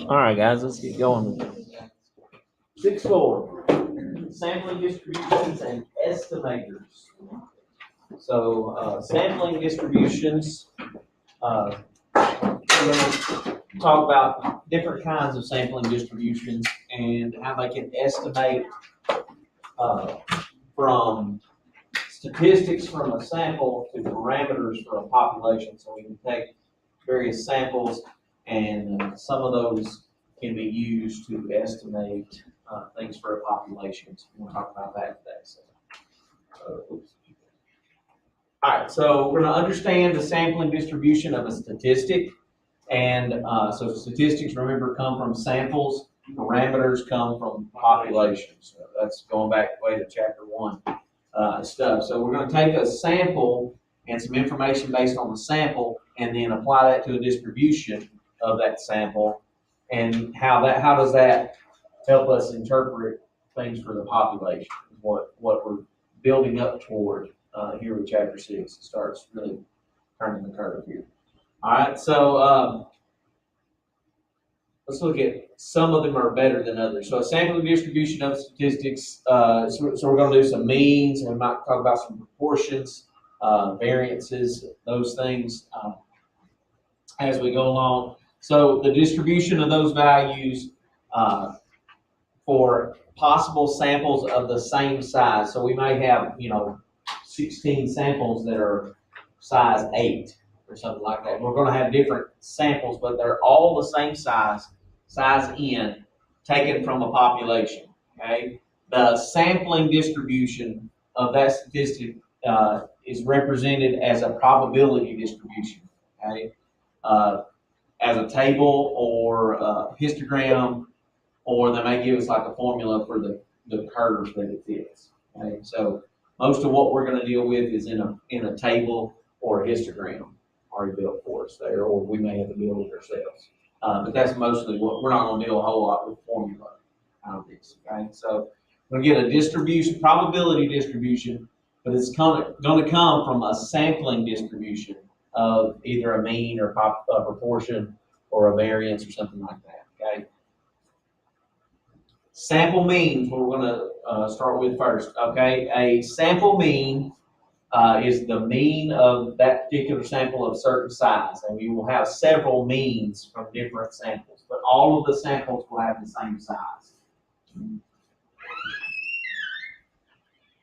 All right, guys, let's get going. 6.4, sampling distributions and estimators. So, sampling distributions, we're going to talk about different kinds of sampling distributions and how they can estimate from statistics from a sample to parameters for a population. So we can take various samples, and some of those can be used to estimate things for a population. So we'll talk about that today. So, all right, so we're going to understand the sampling distribution of a statistic. And so statistics, remember, come from samples. Parameters come from populations. So that's going back way to chapter 1 stuff. So we're going to take a sample and some information based on the sample, and then apply that to a distribution of that sample, and how does that help us interpret things for the population? What we're building up toward here with chapter 6. It starts really turning the curve here. All right, so let's look at some of them are better than others. So a sampling distribution of statistics. So we're going to do some means, and we might talk about some proportions, variances, those things as we go along. So the distribution of those values for possible samples of the same size. So we may have, 16 samples that are size 8 or something like that. We're going to have different samples, but they're all the same size N, taken from a population. Okay, the sampling distribution of that statistic is represented as a probability distribution. Okay, as a table or a histogram, or they may give us like a formula for the curve that it fits. Okay, so most of what we're going to deal with is in a table or a histogram already built for us there, or we may have to build it ourselves. But that's mostly what we're not going to deal a whole lot with formula out of this. Okay, so we're going to get a distribution, probability distribution, but it's going to come from a sampling distribution of either a mean or a proportion or a variance or something like that. Okay. Sample means what we're going to start with first. Okay, a sample mean is the mean of that particular sample of certain size, and we will have several means from different samples, but all of the samples will have the same size.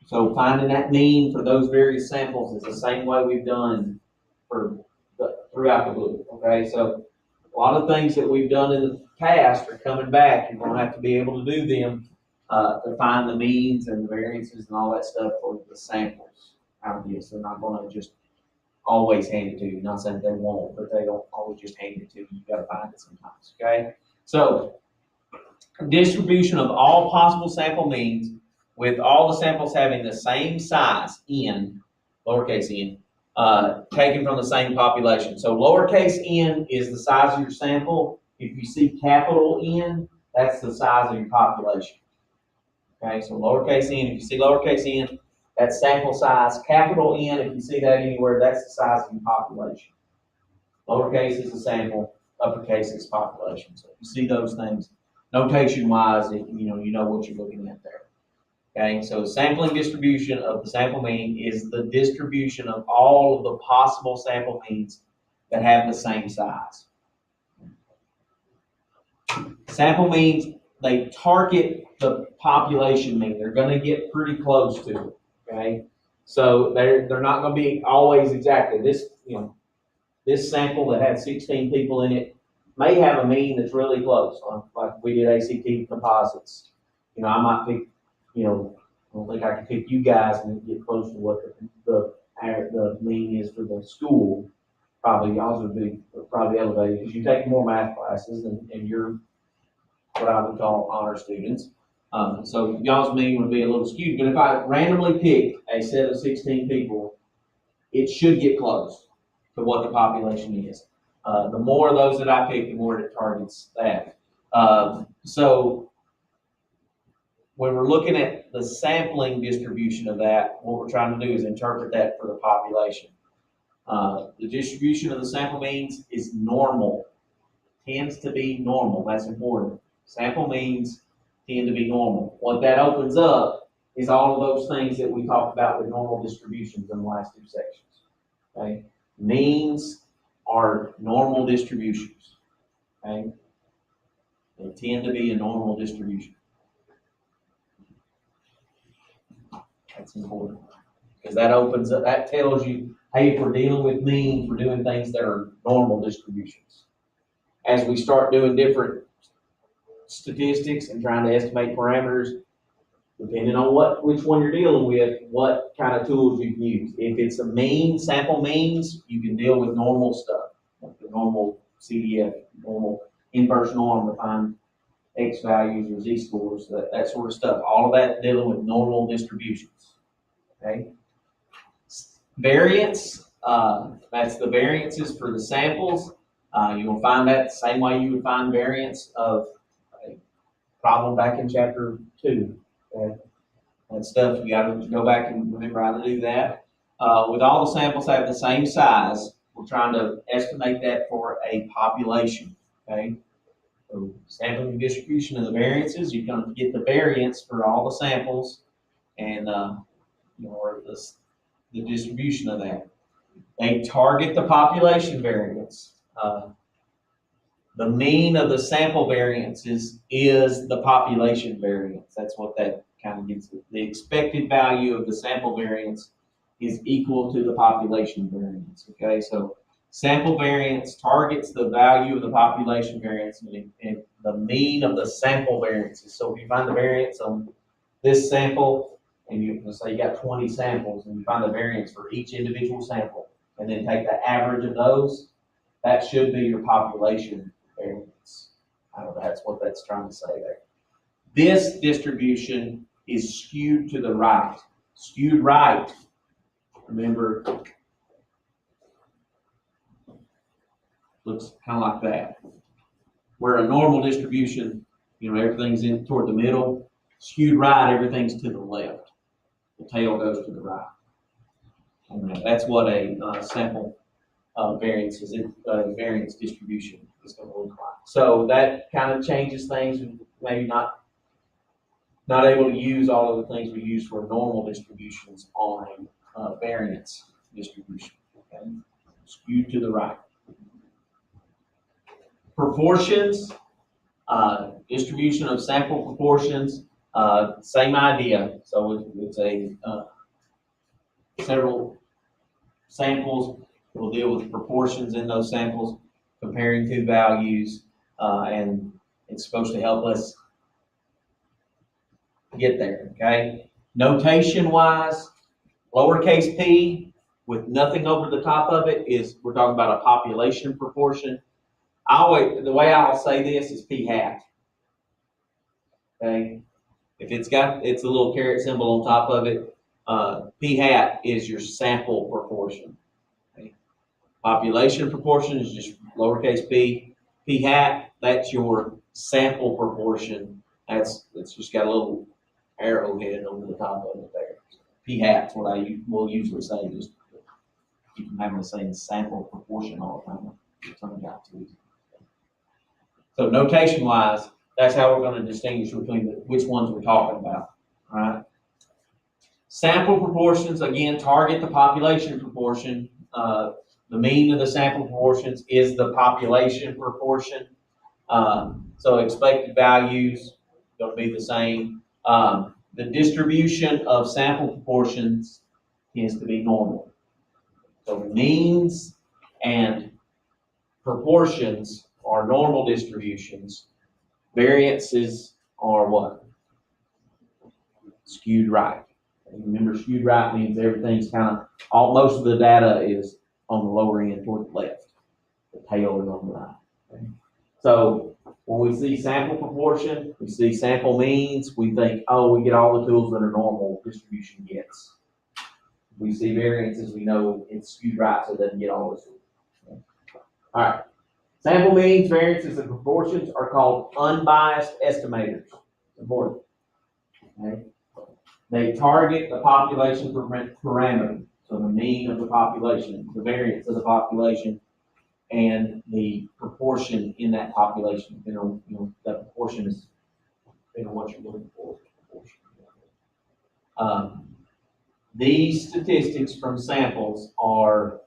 So finding that mean for those various samples is the same way we've done throughout the book. Okay, so a lot of things that we've done in the past are coming back. You're going to have to be able to do them to find the means and the variances and all that stuff for the samples out of this. They're not going to just always hand it to you. Not saying they won't, but they don't always just hand it to you. You've got to find it sometimes. Okay, so distribution of all possible sample means with all the samples having the same size, n, lowercase n, taken from the same population. So lowercase n is the size of your sample. If you see capital N, that's the size of your population. Okay, so lowercase n, if you see lowercase n, that's sample size. Capital N, if you see that anywhere, that's the size of your population. Lowercase is the sample, uppercase is population. So if you see those things, notation-wise, you know what you're looking at there. Okay, so sampling distribution of the sample mean is the distribution of all of the possible sample means that have the same size. Sample means they target the population mean. They're going to get pretty close to it. Okay, so they're not going to be always exactly this sample that had 16 people in it may have a mean that's really close. Like we did ACT composites. I might pick. I don't think I can pick you guys and get close to what the mean is for the school. Probably y'all's would be probably elevated because you take more math classes and you're what I would call honor students. So y'all's mean would be a little skewed. But if I randomly pick a set of 16 people, it should get close to what the population is. The more of those that I pick, the more it targets that. So when we're looking at the sampling distribution of that, what we're trying to do is interpret that for the population. The distribution of the sample means is normal. tends to be normal. That's important. Sample means tend to be normal. What that opens up is all of those things that we talked about with normal distributions in the last two sections. Okay? Means are normal distributions. Okay? They tend to be a normal distribution. That's important. Because that opens up, that tells you, hey, if we're dealing with means, we're doing things that are normal distributions. As we start doing different statistics and trying to estimate parameters, depending on which one you're dealing with, what kind of tools you can use. If it's a mean, sample means, you can deal with normal stuff, like the normal CDF, normal inverse norm to find X values or Z scores, that sort of stuff. All of that dealing with normal distributions. Okay. Variance, that's the variances for the samples. You'll find that the same way you would find variance of a problem back in chapter 2. Okay. That stuff, you got to go back and remember how to do that. With all the samples having the same size, we're trying to estimate that for a population. Okay. So sampling distribution of the variances, you're going to get the variance for all the samples, and or the distribution of that. They target the population variance. The mean of the sample variances is the population variance. That's what that kind of gets. The expected value of the sample variance is equal to the population variance. Okay, so sample variance targets the value of the population variance and the mean of the sample variances. So if you find the variance on this sample, and let's say you got 20 samples, and you find the variance for each individual sample, and then take the average of those, that should be your population variance. I don't know, that's what that's trying to say there. This distribution is skewed to the right. Skewed right, remember, looks kind of like that. Where a normal distribution, everything's in toward the middle. Skewed right, everything's to the left. The tail goes to the right. And that's what a sample variance distribution is going to look like. So that kind of changes things, and maybe not able to use all of the things we use for normal distributions on a variance distribution. Okay? Skewed to the right. Proportions, distribution of sample proportions, same idea. So it's a several samples. We'll deal with proportions in those samples, comparing two values, and it's supposed to help us get there. Okay. Notation wise, lowercase p with nothing over the top of it we're talking about a population proportion. The way I'll say this is p hat. Okay. If it's a little caret symbol on top of it, p hat is your sample proportion. Okay. Population proportion is just lowercase p. P hat, that's your sample proportion. It's just got a little arrowhead over the top of it there. P hat's what will usually say, just keep from having the same sample proportion all the time. It turns out to be. So notation wise, that's how we're going to distinguish between which ones we're talking about. All right. Sample proportions, again, target the population proportion. The mean of the sample proportions is the population proportion. So expected values going to be the same. The distribution of sample proportions tends to be normal. So means and proportions are normal distributions. Variances are what? Skewed right. And remember, skewed right means everything's most of the data is on the lower end toward the left. The tail is on the right. Okay? So when we see sample proportion, we see sample means, we think, oh, we get all the tools that a normal distribution gets. If we see variances, we know it's skewed right, so it doesn't get all those tools. Okay? All right. Sample means, variances, and proportions are called unbiased estimators. Important. Okay? They target the population parameter, so the mean of the population, the variance of the population, and the proportion in that population. That proportion is, what you're looking for. These statistics from samples are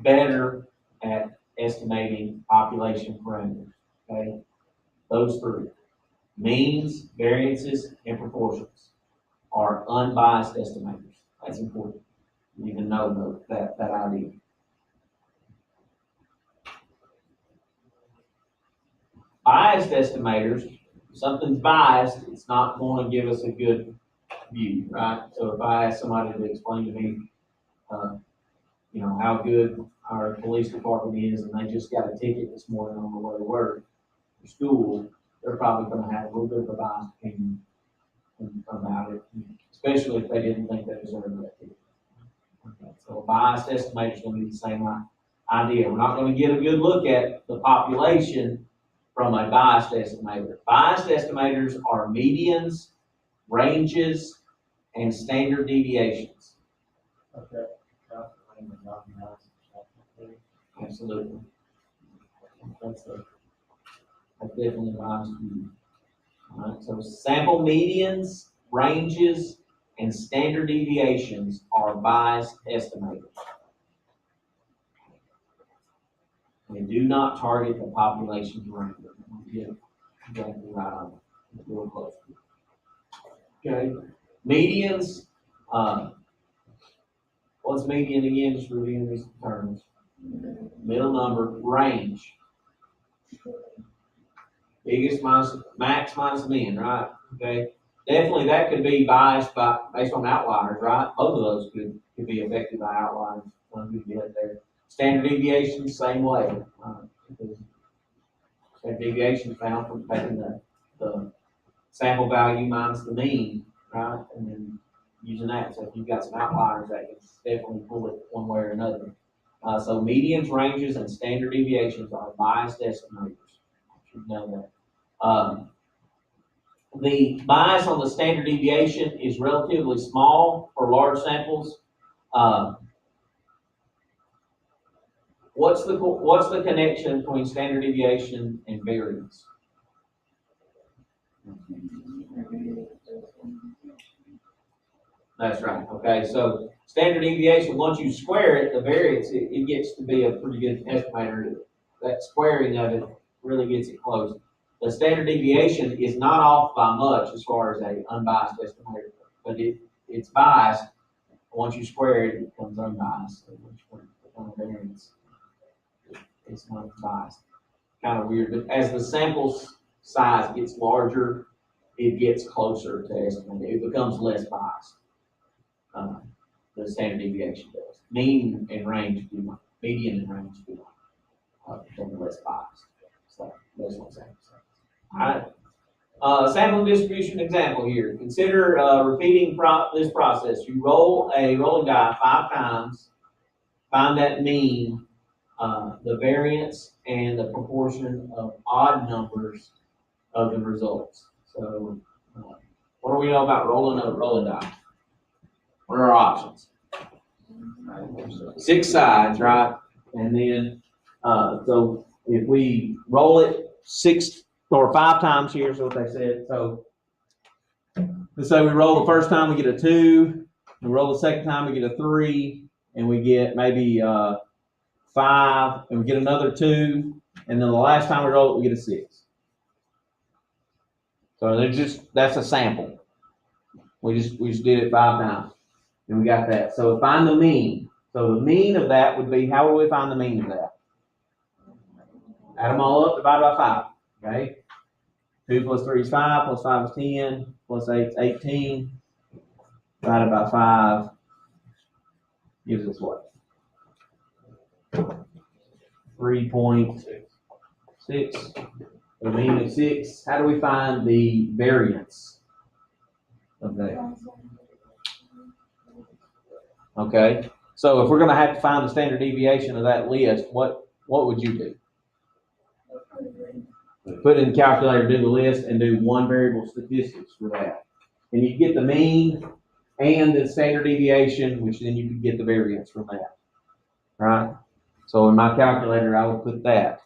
better at estimating population parameters. Okay, those three: means, variances, and proportions are unbiased estimators. That's important. You need to know that idea. Biased estimators, if something's biased, it's not going to give us a good view, right? So if I ask somebody to explain to me, how good our police department is, and they just got a ticket this morning on the way to work or school, they're probably going to have a little bit of a biased opinion about it, especially if they didn't think they deserved that ticket. Okay. So a biased estimator is going to be the same idea. We're not going to get a good look at the population from a biased estimator. Biased estimators are medians, ranges, and standard deviations. Okay. Absolutely. That's definitely a biased view. All right, so sample medians, ranges, and standard deviations are biased estimators. They do not target the population parameter. Get exactly right on it. Real close. Okay. Medians. What's median again? Just reviewing these terms. Middle number. Range. Biggest minus max minus min, right? Okay. Definitely that could be biased based on outliers, right? Both of those could be affected by outliers. There. Standard deviation, same way. Standard deviation found from taking the sample value minus the mean, right? And then using that. So if you've got some outliers, that can definitely pull it one way or another. So medians, ranges, and standard deviations are biased estimators. You should know that. The bias on the standard deviation is relatively small for large samples. What's the connection between standard deviation and variance? That's right. Okay, so standard deviation, once you square it, the variance, it gets to be a pretty good estimator. That squaring of it really gets it close. The standard deviation is not off by much as far as a unbiased estimator, but it's biased. Once you square it, it becomes unbiased. So once you put the variance, it's not biased. Kind of weird, but as the sample size gets larger, it gets closer to estimate. It becomes less biased. The standard deviation does. Mean and range do not. Median and range do not. Become less biased. So that's what sample size. All right. Sample distribution example here. Consider repeating this process. You roll a rolling die 5 times. Find that mean, the variance, and the proportion of odd numbers of the results. So, what do we know about rolling a rolling die? What are our options? 6 sides, right? And then, so if we roll it 6 or 5 times, here's what they said. So, let's say we roll the first time, we get a 2. We roll the second time, we get a 3, and we get maybe 5, and we get another 2, and then the last time we roll it, we get a 6. So that's a sample. We just did it 5 times, and we got that. So find the mean. So the mean of that would be, how would we find the mean of that? Add them all up, divide by 5. Okay. 2 plus 3 is 5, plus 5 is 10, plus 8 is 18. Divided by 5 gives us what? 3.6. The mean of 6. How do we find the variance of that? Okay. So if we're going to have to find the standard deviation of that list, what would you do? Put it in the calculator, do the list, and do one variable statistics for that. And you get the mean and the standard deviation, which then you can get the variance from that. Right? So in my calculator, I would put that.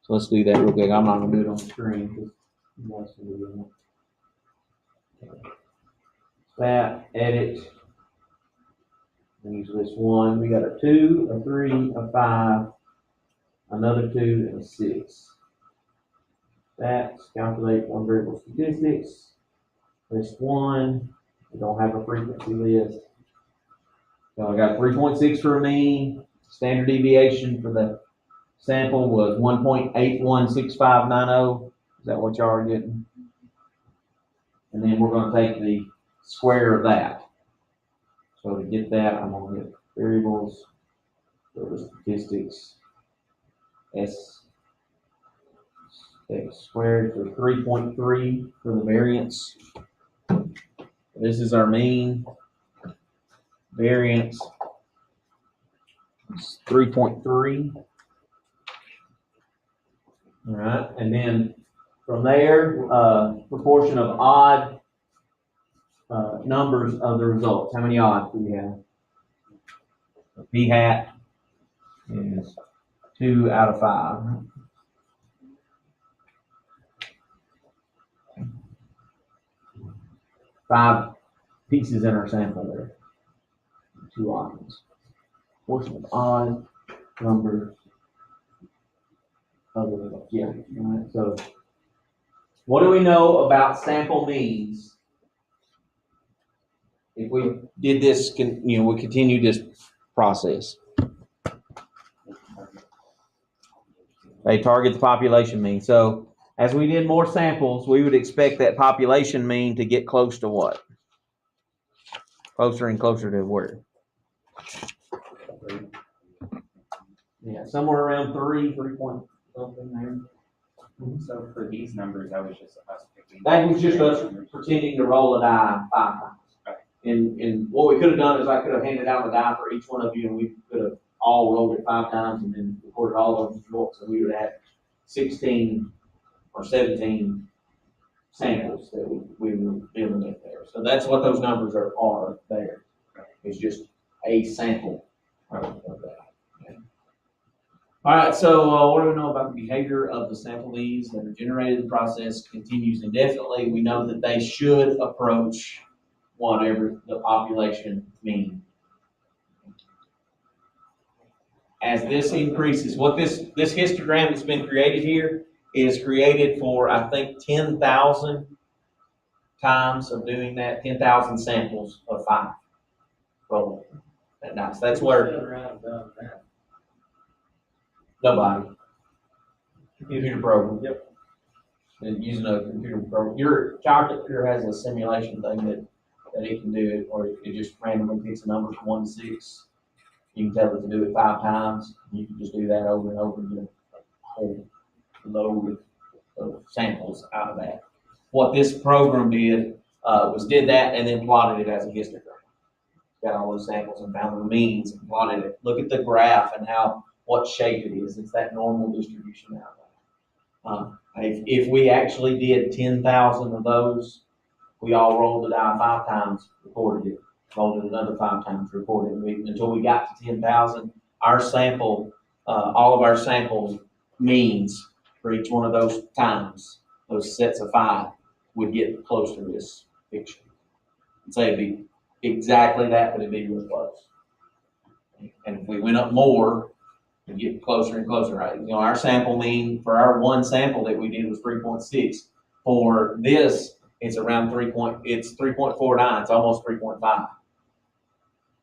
So let's do that real quick. I'm not gonna do it on the screen. That, edit. Use this one. We got a 2, a 3, a 5, another 2, and a 6. That's calculate one variable statistics. List 1. We don't have a frequency list. So I got 3.6 for a mean. Standard deviation for the sample was 1.816590. Is that what y'all are getting? And then we're going to take the square of that. So to get that, I'm going to get variables, go to statistics, S X squared for 3.3 for the variance. This is our mean. Variance is 3.3. All right, and then from there, proportion of odd numbers of the results. How many odds do we have? P hat is 2 out of 5. 5 pieces in our sample there. 2 odds. Proportion of odd numbers of the results. Yeah. All right. So, what do we know about sample means? If we did this, we continue this process. They target the population mean. So as we did more samples, we would expect that population mean to get close to what? Closer and closer to where? Yeah, somewhere around 3 point something there. So for these numbers, that was just us picking. That was just us pretending to roll a die 5 times. Right. And what we could have done is I could have handed out a die for each one of you, and we could have all rolled it 5 times and then recorded all those results, and we would have had 16 or 17 samples that we were dealing with there. So that's what those numbers are there. It's just a sample of that. Okay. All right, so what do we know about the behavior of the sample means that are generated? The process continues indefinitely. We know that they should approach whatever the population mean. As this increases, what this histogram that's been created here is created for, I think, 10,000 times of doing that, 10,000 samples of 5 rolling that dice. That's where nobody. Computer program. Yep. And using a computer program. Your calculator has a simulation thing that it can do it, or it just randomly picks a number from 1 to 6. You can tell it to do it 5 times. You can just do that over and over and get a whole load of samples out of that. What this program did was did that and then plotted it as a histogram. Got all those samples and found the means and plotted it. Look at the graph and what shape it is. It's that normal distribution out there. If we actually did 10,000 of those, we all rolled the die 5 times, recorded it. Rolled it another 5 times, recorded it. Until we got to 10,000, our sample, all of our sample means for each one of those times, those sets of 5, would get close to this picture. I'd say it'd be exactly that, but it'd be real close. And if we went up more, we'd get closer and closer, right? Our sample mean for our one sample that we did was 3.6. For this, it's around 3.49. It's almost 3.5.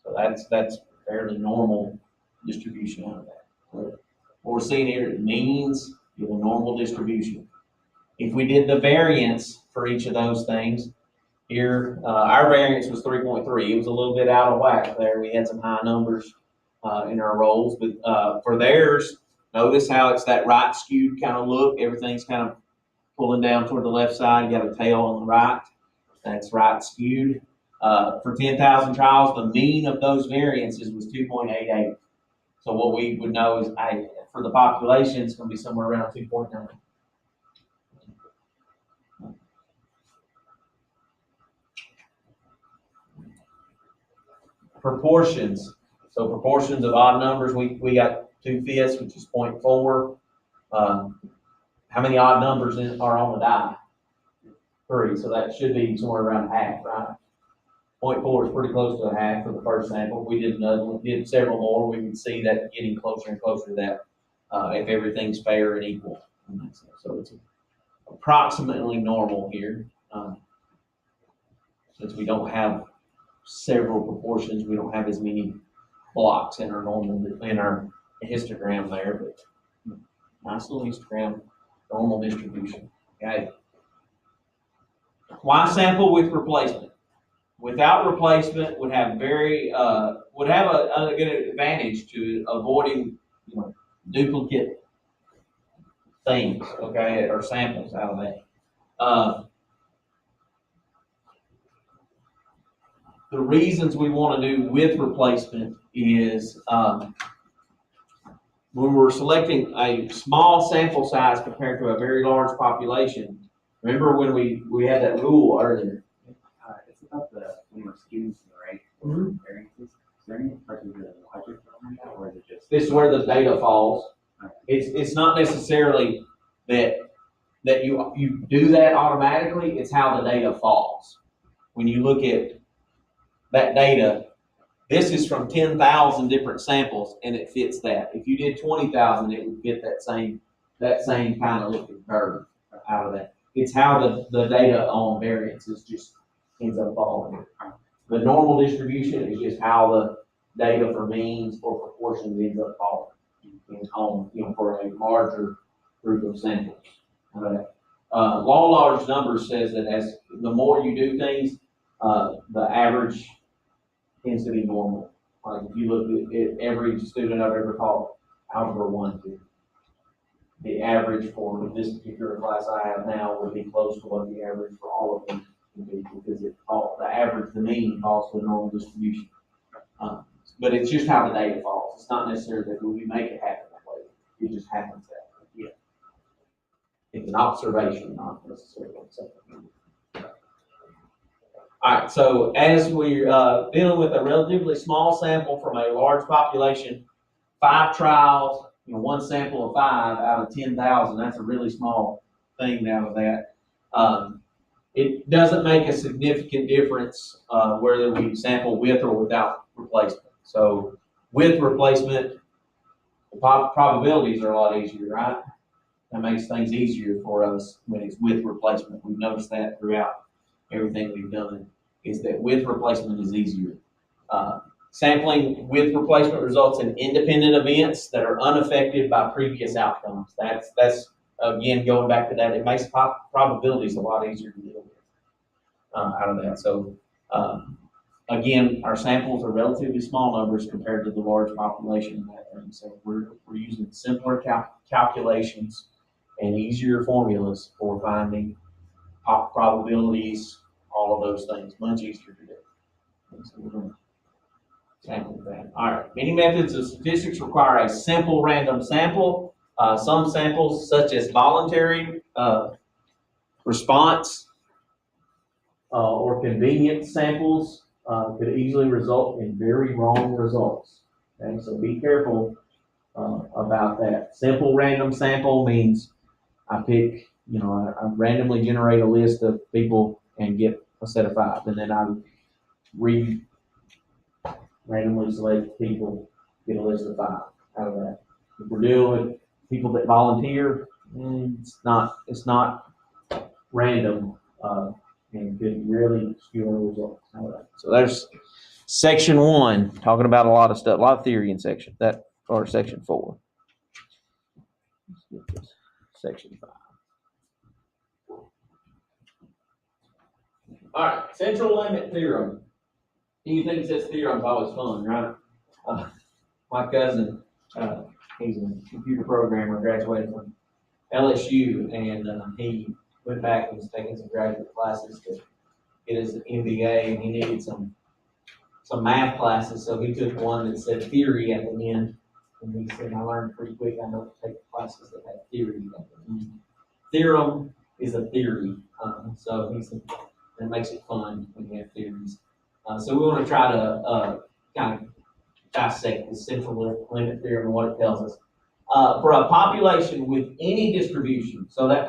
So that's fairly normal distribution out of that. What we're seeing here is means is a normal distribution. If we did the variance for each of those things, here our variance was 3.3. It was a little bit out of whack there. We had some high numbers in our rolls, but for theirs, notice how it's that right skewed kind of look. Everything's kind of pulling down toward the left side. You got a tail on the right. That's right skewed. For 10,000 trials, the mean of those variances was 2.88. So what we would know is, for the population, it's going to be somewhere around 2.9. Proportions. So proportions of odd numbers, we got 2/5, which is 0.4. How many odd numbers are on the die? 3, so that should be somewhere around half, right? 0.4 is pretty close to a half for the first sample. We did another one, did several more. We can see that getting closer and closer to that if everything's fair and equal. So it's approximately normal here. Since we don't have several proportions, we don't have as many blocks in our histogram there, but nice little histogram, normal distribution. Okay. Why sample with replacement? Without replacement would have a good advantage to avoiding duplicate things, okay, or samples out of that. The reasons we want to do with replacement is when we're selecting a small sample size compared to a very large population. Remember when we had that rule earlier? It's about when we're skewing to the right or variances. Is there any particular logic behind that, or is it just? This is where the data falls. It's not necessarily that you do that automatically. It's how the data falls. When you look at that data, this is from 10,000 different samples, and it fits that. If you did 20,000, it would fit that same kind of looking curve out of that. It's how the data on variances just ends up falling. The normal distribution is just how the data for means or proportions ends up falling for a larger group of samples. Law of large numbers says that as the more you do things, the average tends to be normal. Like if you look at every student I've ever taught algebra 1 to, the average for this particular class I have now would be close to what the average for all of them would be, because the mean falls to a normal distribution. But it's just how the data falls. It's not necessarily that we make it happen that way. It just happens that way. Yeah. It's an observation, not necessarily something. All right, so as we're dealing with a relatively small sample from a large population, 5 trials, one sample of 5 out of 10,000, that's a really small thing out of that. It doesn't make a significant difference whether we sample with or without replacement. So with replacement, the probabilities are a lot easier, right? That makes things easier for us when it's with replacement. We've noticed that throughout everything we've done, is that with replacement is easier. Sampling with replacement results in independent events that are unaffected by previous outcomes. That's again, going back to that, it makes probabilities a lot easier to deal with out of that. So again, our samples are relatively small numbers compared to the large population. So we're using simpler calculations and easier formulas for finding probabilities, all of those things, much easier to do. So we're going to sample that. All right, many methods of statistics require a simple random sample. Some samples, such as voluntary response or convenience samples, could easily result in very wrong results. Okay, so be careful about that. Simple random sample means I pick, I randomly generate a list of people and get a set of 5, and then I randomly select people, get a list of 5 out of that. If we're dealing with people that volunteer, it's not random and could really skew our results out of that. So there's section 1, talking about a lot of stuff, a lot of theory in section 4. Let's get this section 5. All right, central limit theorem. You think this theorem's always fun, right? My cousin, he's a computer programmer, graduated from LSU, and he went back and was taking some graduate classes to get his MBA, and he needed some math classes, so he took one that said theory at the end, and he said, I learned pretty quick, I know to take classes that have theory at the end. Theorem is a theory, so he said, that makes it fun when you have theories. So we want to try to kind of dissect the central limit theorem and what it tells us. For a population with any distribution, so that